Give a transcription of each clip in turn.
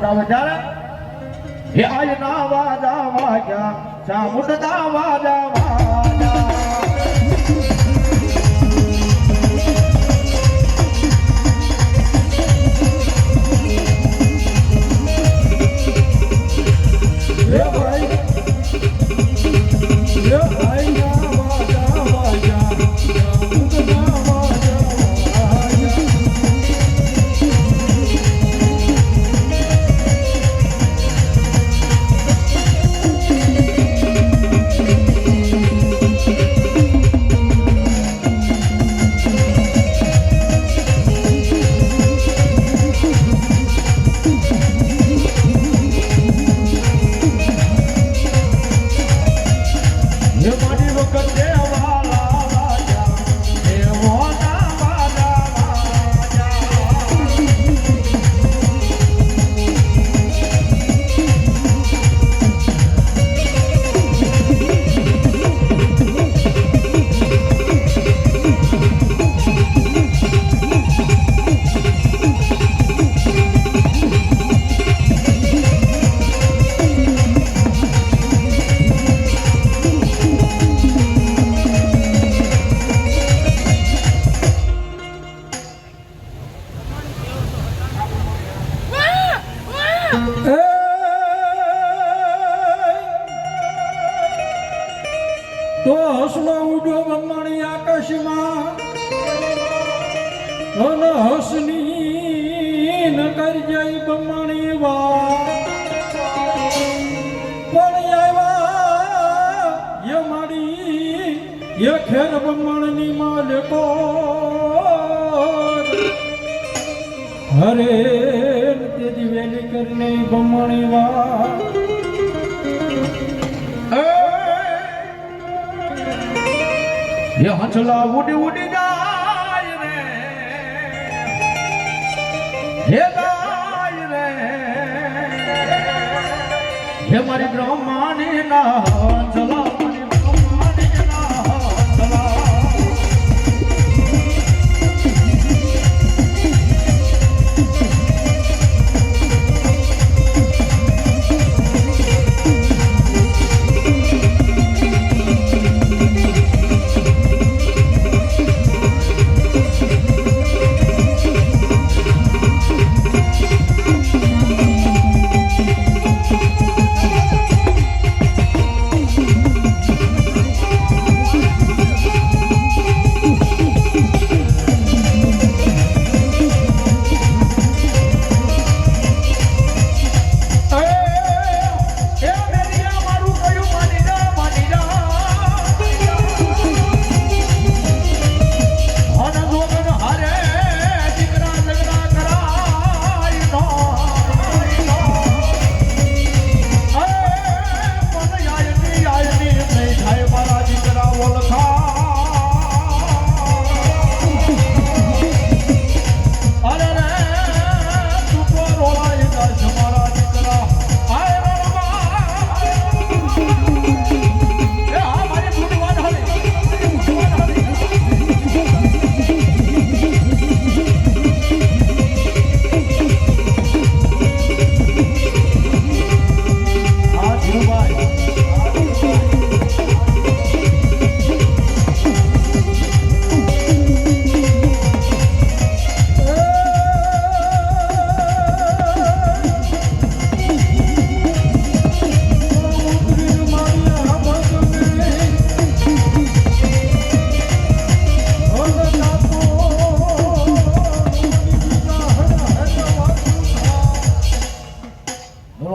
આવે ત્યારે હે આય ના વાજા વાજા ચામુંડા વાજા વાજા તો હસલો ઉડ્યો બ્રહ્માણી આકાશમાં અને હસની ન કરી જાય બ્રહ્માણી વા પણ આવ્યા ય મારી ય ખેર બ્રહ્માણની માલિકો હરે તેજી વેલી કરીને બ્રહ્માણી વા ये हंसला उड़ी उड़ी जाए रे हे गाय रे हे मारी ब्रह्मानी ना हंसला मारी ब्रह्मानी ना हंसला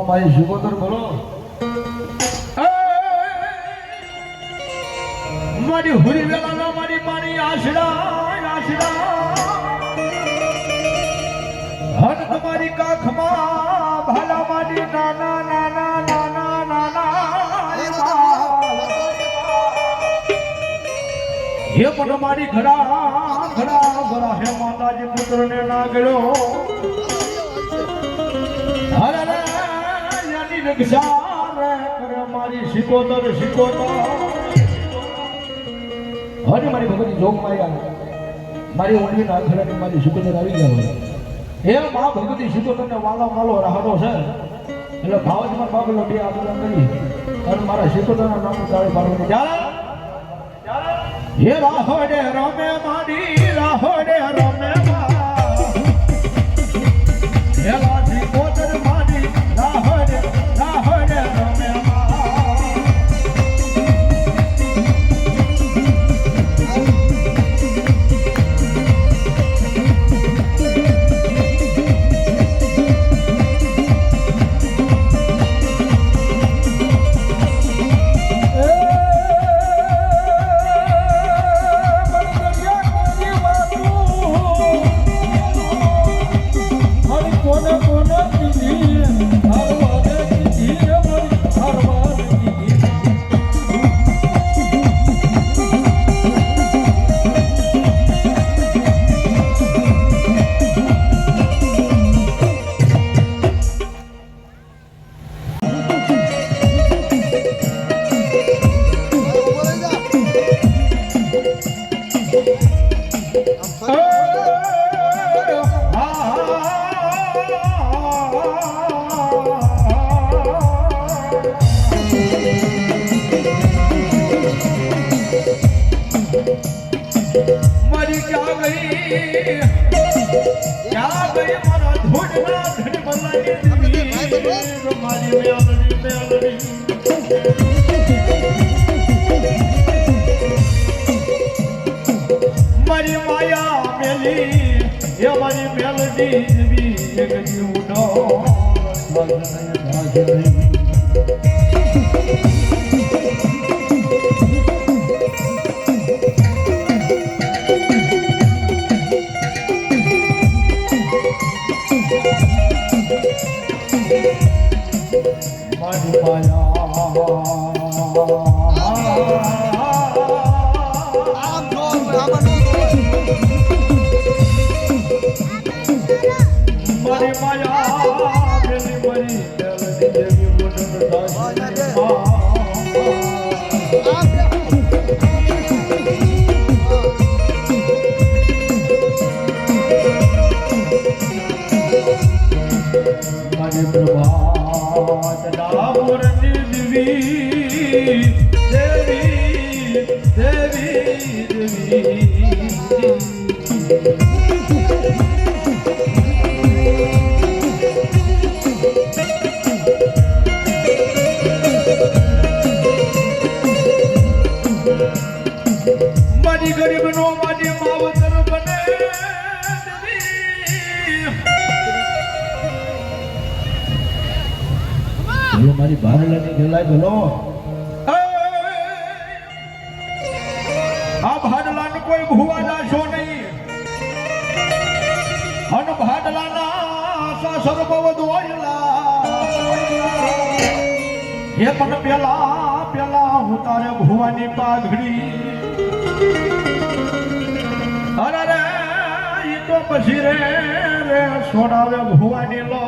મારી શિકોતર બોલો મારી હુરી વેલા મારી મારી આશડા આશડા હન તમારી કાખમાં ભાલા મારી નાના નાના નાના નાના હે પણ મારી ઘડા ઘડા ઘડા હે માતાજી પુત્રને ના ગયો હરે મારી શિકોતર શિકોતર હજી મારી ભગવતી જોગ માં મારી ઓળવી ના ઘરે મારી શિકોતર આવી ગયા હોય હે મા ભગવતી સીધો તને વાલો વાલો રાહડો છે એટલે ભાવજમાં બાબલો બે આગળ કરી અને મારા સીધોના નામ તાળી પાડવાની ચાલે હે રાહડે રમે માડી રાહડે રમે હે લાજી કોદર માડી રાહડે રાહડે રમે મારી માયા મેલી એ મારી મેલડી જેવી એક જીવનો મારી માયા મેલી મારી મેલડી જેવી મારી પ્રભાત ડામોર દેવી દેવી દેવી દેવી મારી ગરીબ નો મારી માવતર બને દેવી મારી ભારલાની ગેલાય બોલો આ ભાડલાને કોઈ ભૂવા જાશો નહીં અન ભાડલાના સાસર બવ દોયલા હે પણ પેલા હું તારે ભુવાની પાઘડી અરે રે ઈ તો પછી રે સોડાવે ભુવાની લો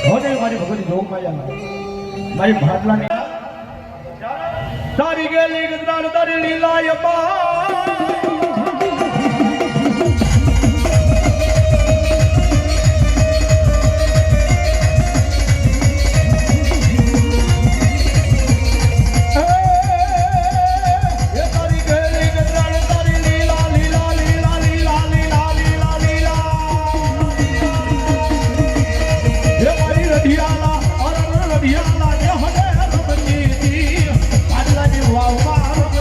હોને મારી ભગવતી જોગ માયા મારી ભાટલાની તારી ગેલી ગંદાર તારી લીલાય પા વાવ મારો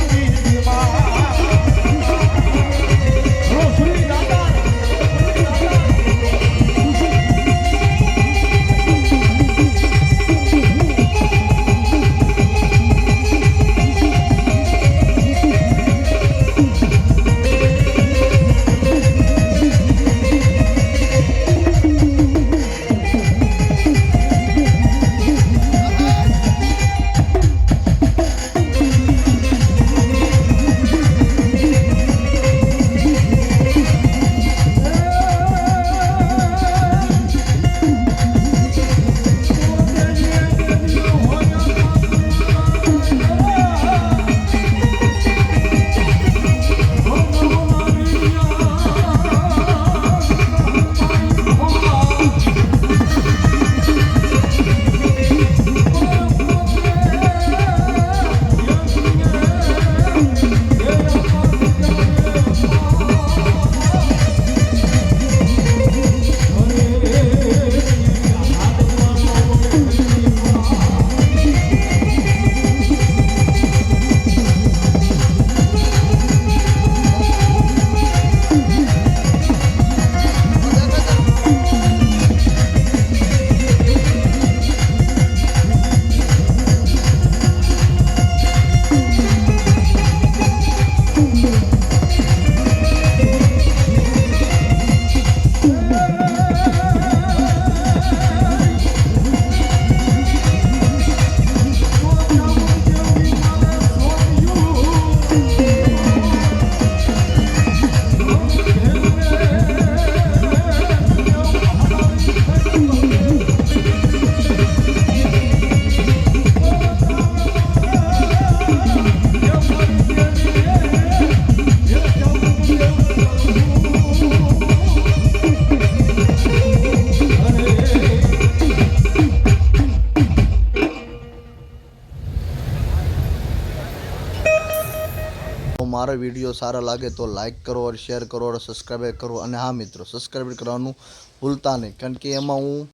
તો મારો વિડીયો સારા લાગે તો લાઈક કરો और શેર કરો और સબસ્ક્રાઈબ કરો. અને હા મિત્રો, સબસ્ક્રાઈબ કરવાનું ભૂલતા નહીં, કારણ કે એમાં હું